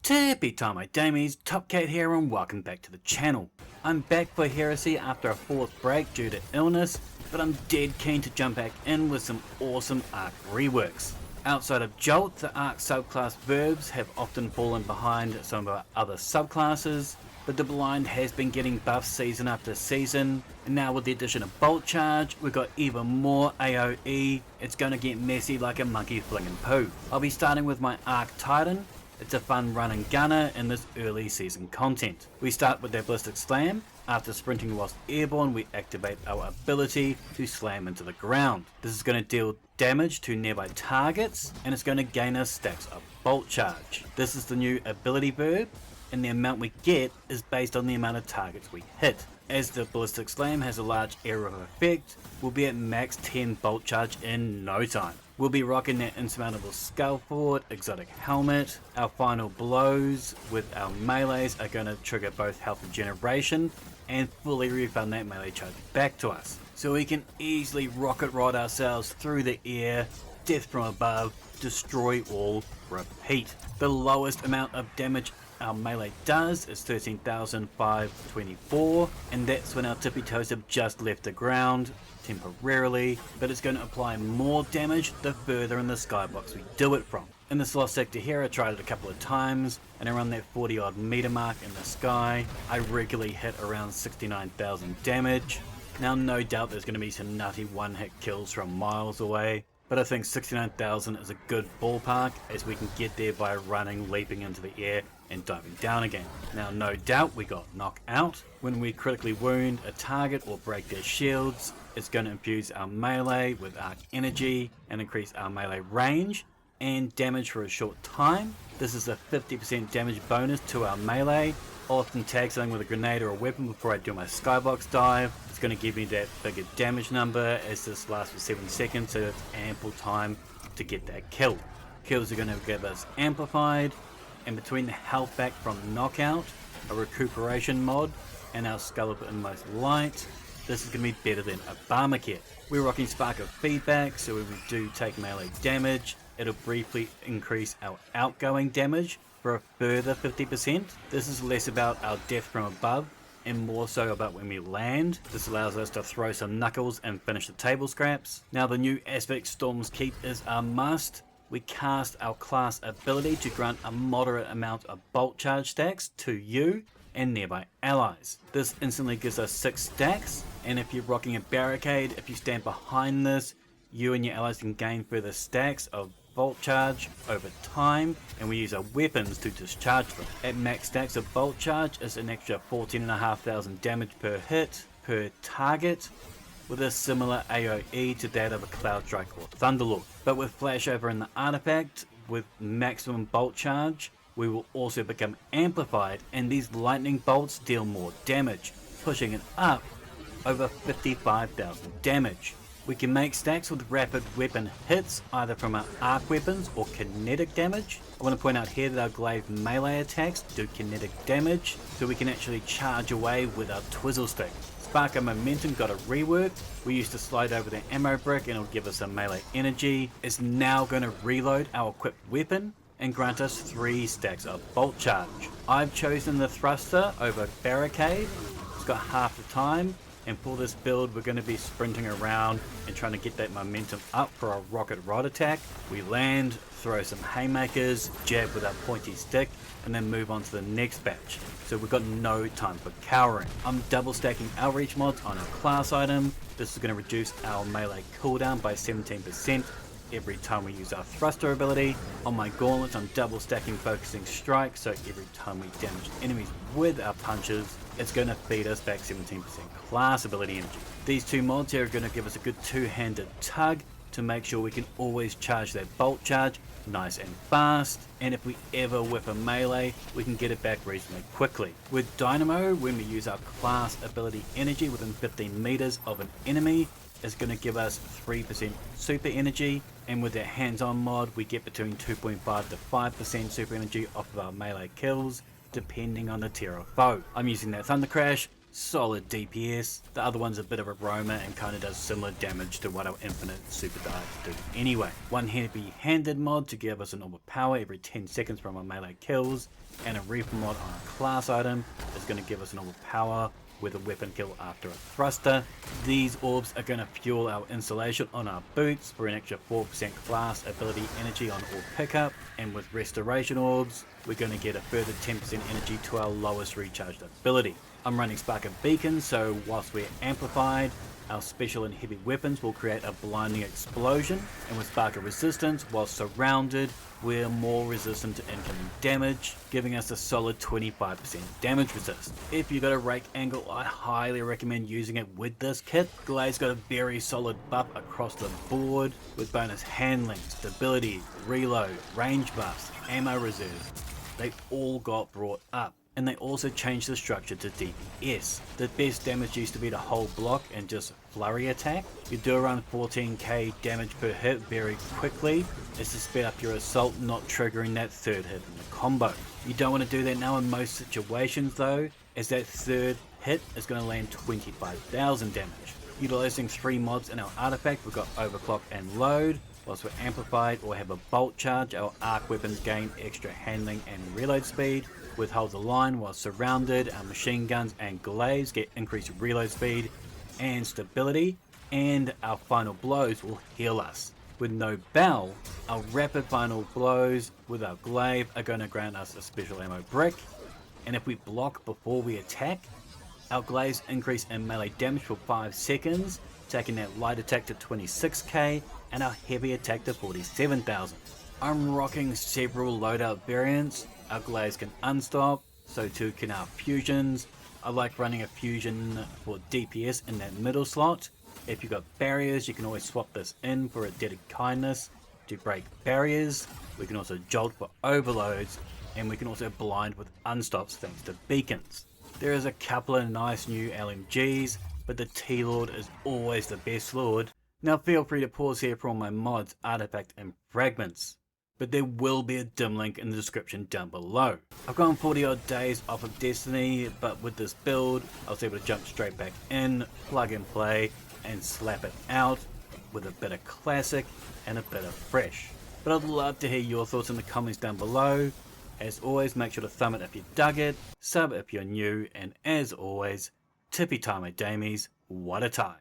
Tippy time my damies, Top Cat here and welcome back to the channel. I'm back for Heresy after a fourth break due to illness, but I'm dead keen to jump back in with some awesome Arc reworks. Outside of Jolt, the Arc subclass verbs have often fallen behind some of our other subclasses, but the blind has been getting buffed season after season, and now with the addition of Bolt Charge, we've got even more AoE. It's gonna get messy like a monkey flinging poo. I'll be starting with my Arc Titan. It's a fun run and gunner in this early season content. We start with their Ballistic Slam. After sprinting whilst airborne, we activate our ability to slam into the ground. This is going to deal damage to nearby targets, and it's going to gain us stacks of Bolt Charge. This is the new ability verb, and the amount we get is based on the amount of targets we hit. As the Ballistic Slam has a large area of effect, we'll be at max 10 Bolt Charge in no time. We'll be rocking that Insurmountable Skullfort exotic helmet. Our final blows with our melees are going to trigger both health regeneration and fully refund that melee charge back to us. So we can easily rocket rod ourselves through the air, death from above, destroy all, repeat. The lowest amount of damage our melee does is 13,524, and that's when our tippy toes have just left the ground temporarily, but it's going to apply more damage the further in the skybox we do it from. In this Lost Sector here, I tried it a couple of times, and around that 40 odd meter mark in the sky, I regularly hit around 69,000 damage. Now no doubt there's going to be some nutty one hit kills from miles away, but I think 69,000 is a good ballpark as we can get there by running, leaping into the air and diving down again. Now no doubt we got Knockout. When we critically wound a target or break their shields, it's going to infuse our melee with Arc Energy and increase our melee range and damage for a short time. This is a 50% damage bonus to our melee. I'll often tag something with a grenade or a weapon before I do my skybox dive. It's going to give me that bigger damage number as this lasts for 7 seconds, so it's ample time to get that kill. Kills are going to give us amplified, and between the health back from Knockout, a recuperation mod, and our Skullfort Inmost Light, this is going to be better than Obamacare. We're rocking Spark of Feedback, so when we do take melee damage, it'll briefly increase our outgoing damage for a further 50%. This is less about our death from above and more so about when we land. This allows us to throw some knuckles and finish the table scraps. Now the new aspect Storm's Keep is a must. We cast our class ability to grant a moderate amount of Bolt Charge stacks to you and nearby allies. This instantly gives us 6 stacks, and if you're rocking a barricade, if you stand behind this, you and your allies can gain further stacks of Bolt Charge over time, and we use our weapons to discharge them. At max stacks of Bolt Charge is an extra 14,500 damage per hit per target, with a similar AoE to that of a Cloud Strike or Thunderlord. But with Flashover in the artifact, with maximum Bolt Charge, we will also become amplified, and these lightning bolts deal more damage, pushing it up over 55,000 damage. We can make stacks with rapid weapon hits, either from our arc weapons or kinetic damage. I want to point out here that our Glaive melee attacks do kinetic damage, so we can actually charge away with our Twizzle Stick. Spark of Momentum got a rework. We used to slide over the ammo brick and it'll give us some melee energy. It's now going to reload our equipped weapon and grant us 3 stacks of Bolt Charge. I've chosen the Thruster over Barricade. It's got half the time. And for this build, we're going to be sprinting around and trying to get that momentum up for a rocket rod attack. We land, throw some haymakers, jab with our pointy stick, and then move on to the next batch. So we've got no time for cowering. I'm double stacking outreach mods on our class item. This is going to reduce our melee cooldown by 17% every time we use our thruster ability. On my gauntlets, I'm double stacking focusing strike, so every time we damage enemies with our punches, it's going to feed us back 17% class ability energy. These 2 mods here are going to give us a good 2-handed tug to make sure we can always charge that Bolt Charge nice and fast, and if we ever whiff a melee, we can get it back reasonably quickly. With Dynamo, when we use our class ability energy within 15 meters of an enemy, it's going to give us 3% super energy, and with that hands-on mod, we get between 2.5 to 5% super energy off of our melee kills, depending on the tier of foe. I'm using that Thunder Crash solid DPS. The other one's a bit of a roamer and kind of does similar damage to what our infinite super dives do anyway. One heavy handed mod to give us an orb of power every 10 seconds from our melee kills, and a reaper mod on a class item is going to give us an orb of power with a weapon kill after a thruster. These orbs are going to fuel our insulation on our boots for an extra 4% class ability energy on orb pickup, and with restoration orbs we're going to get a further 10% energy to our lowest recharged ability. I'm running Spark of Beacon, so whilst we're amplified, our special and heavy weapons will create a blinding explosion, and with Spark of Resistance, while surrounded, we're more resistant to incoming damage, giving us a solid 25% damage resist. If you've got a rake angle, I highly recommend using it with this kit. Glaive's got a very solid buff across the board, with bonus handling, stability, reload, range buffs, ammo reserve. They all got brought up. And they also changed the structure to DPS. The best damage used to be the whole block and just flurry attack. You do around 14k damage per hit very quickly. It's to speed up your assault, not triggering that third hit in the combo. You don't want to do that now in most situations though, as that third hit is going to land 25,000 damage. Utilizing 3 mods in our artifact, we've got Overclock and Load. Whilst we're amplified or have a bolt charge, our arc weapons gain extra handling and reload speed. Withhold the line while surrounded, our machine guns and glaives get increased reload speed and stability, and our final blows will heal us. With no bell, our rapid final blows with our glaive are going to grant us a special ammo brick, and if we block before we attack, our glaives increase in melee damage for 5 seconds, taking that light attack to 26k and our heavy attack to 47,000. I'm rocking several loadout variants. Our glaives can unstop, so too can our fusions. I like running a fusion for DPS in that middle slot. If you've got barriers, you can always swap this in for a Deaded Kindness to break barriers. We can also jolt for overloads, and we can also blind with unstops thanks to beacons. There is a couple of nice new LMGs, but the T-Lord is always the best lord. Now feel free to pause here for all my mods, artifact and fragments, but there will be a dim link in the description down below. I've gone 40 odd days off of Destiny, but with this build I was able to jump straight back in, plug and play, and slap it out with a bit of classic and a bit of fresh. But I'd love to hear your thoughts in the comments down below. As always, make sure to thumb it if you dug it, sub if you're new, and as always, tippy time at Damies, what a tie.